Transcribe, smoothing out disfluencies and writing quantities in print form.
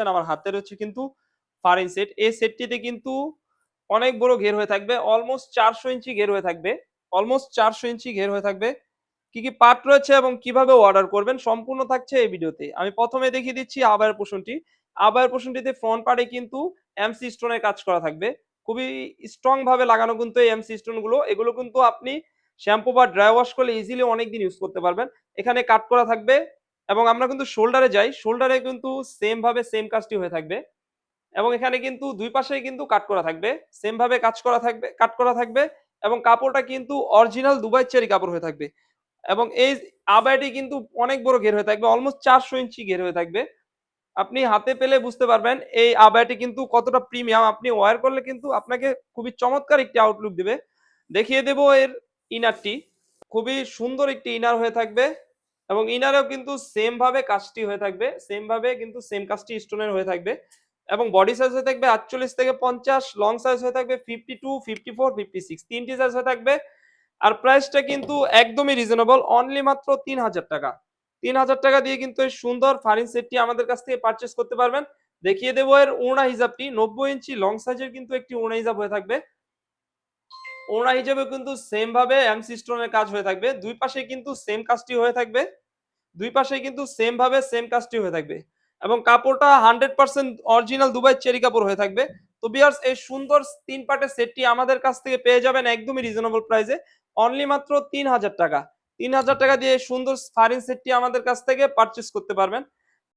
আমার হাতের হচ্ছে কিন্তু ফারিন সেট। এই সেটটিতে কিন্তু অনেক বড় ঘের হয়ে থাকবে। অলমোস্ট 400 ইঞ্চি ঘের হয়ে থাকবে। অলমোস্ট 400 ইঞ্চি ঘের হয়ে থাকবে। কি, কি পার্ট রয়েছে এবং কিভাবে অর্ডার করবেন সম্পূর্ণ থাকছে এই ভিডিওতে। আমি ১ম এ দেখিয়ে দিচ্ছি আবায়ের পোরশনটি। আবায়ের পোরশনটিতে ফ্রন্ট পার্টে কিন্তু এমসি স্টোনের কাজ করা থাকবে। খুবই স্ট্রং ভাবে লাগানো কিন্তু এই এমসি স্টোন গুলো। এগুলো কিন্তু আপনি শ্যাম্পু বা ড্রাই ওয়াশ করলে ইজিলি অনেকদিন ইউজ করতে পারবেন। এখানে কাট করা থাকবে এবং আমরা কিন্তু শোল্ডারে যাই। শোল্ডারে কিন্তু সেম ভাবে সেম কাজটি হয়ে থাকবে। এবং এখানে কিন্তু ২ পাশেই কিন্তু কাট করা থাকবে। সেম ভাবে কাট করা থাকবে এবং কাপড়টা কিন্তু অরিজিনাল দুবাই চেরি কাপড় হয়ে থাকবে। এবং এই আবায়াটি কিন্তু অনেক বড় ঘের হয়ে থাকবে। অলমোস্ট ৪০০ ইঞ্চি ঘের হয়ে থাকবে। আপনি হাতে পেলে বুঝতে পারবেন এই আবায়াটি কিন্তু কতটা প্রিমিয়াম। আপনি ওয়্যার করলে কিন্তু আপনাকে খুবই চমৎকার একটি আউটলুক দিবে। দেখিয়ে দেব এর ইনারটি। খুবই সুন্দর একটি ইনার হয়ে থাকবে এবং ইনারেও কিন্তু সেম ভাবে কাজটি হয়ে থাকবে। সেম ভাবে কিন্তু সেম কাজটি স্টোনের হয়ে থাকবে এবং বডি সাইজ হয়ে থাকবে ৪৮ থেকে ৫০, লং সাইজ হয়ে থাকবে 52, 54, 56 তিনটি সাইজ হয়ে থাকবে। আর প্রাইসটা কিন্তু একদমই রিজনেবল, অনলি মাত্র ৩,০০০ টাকা। ৩,০০০ টাকা দিয়ে কিন্তু এই সুন্দর ফারিন সেটটি আমাদের কাছ থেকে পারচেজ করতে পারবেন। দেখিয়ে দেব এর ওড়না হিসাবটি। ৯০ ইঞ্চি লং সাইজের কিন্তু একটি ওড়না হিসাব হয়ে থাকবে। ওড়না হিসেবে কিন্তু সেম ভাবে এমসি স্টোনের কাজ হয়ে থাকবে। দুই পাশে কিন্তু সেম কাজটি হয়ে থাকবে। দুই পাশে কিন্তু সেম ভাবে সেম কাজটি হয়ে থাকবে এবং কাপড়টা 100% অরিজিনাল দুবাই চেরি কাপড় হয়ে থাকবে। তো ভিউয়ার্স এই সুন্দর ৩ পার্টের সেটটি আমাদের কাছ থেকে পেয়ে যাবেন একদমই রিজনেবল প্রাইসে, অনলি মাত্র ৩,০০০ টাকা। ৩,০০০ টাকা দিয়ে এই সুন্দর ফারিন সেটটি আমাদের কাছ থেকে পারচেজ করতে পারবেন।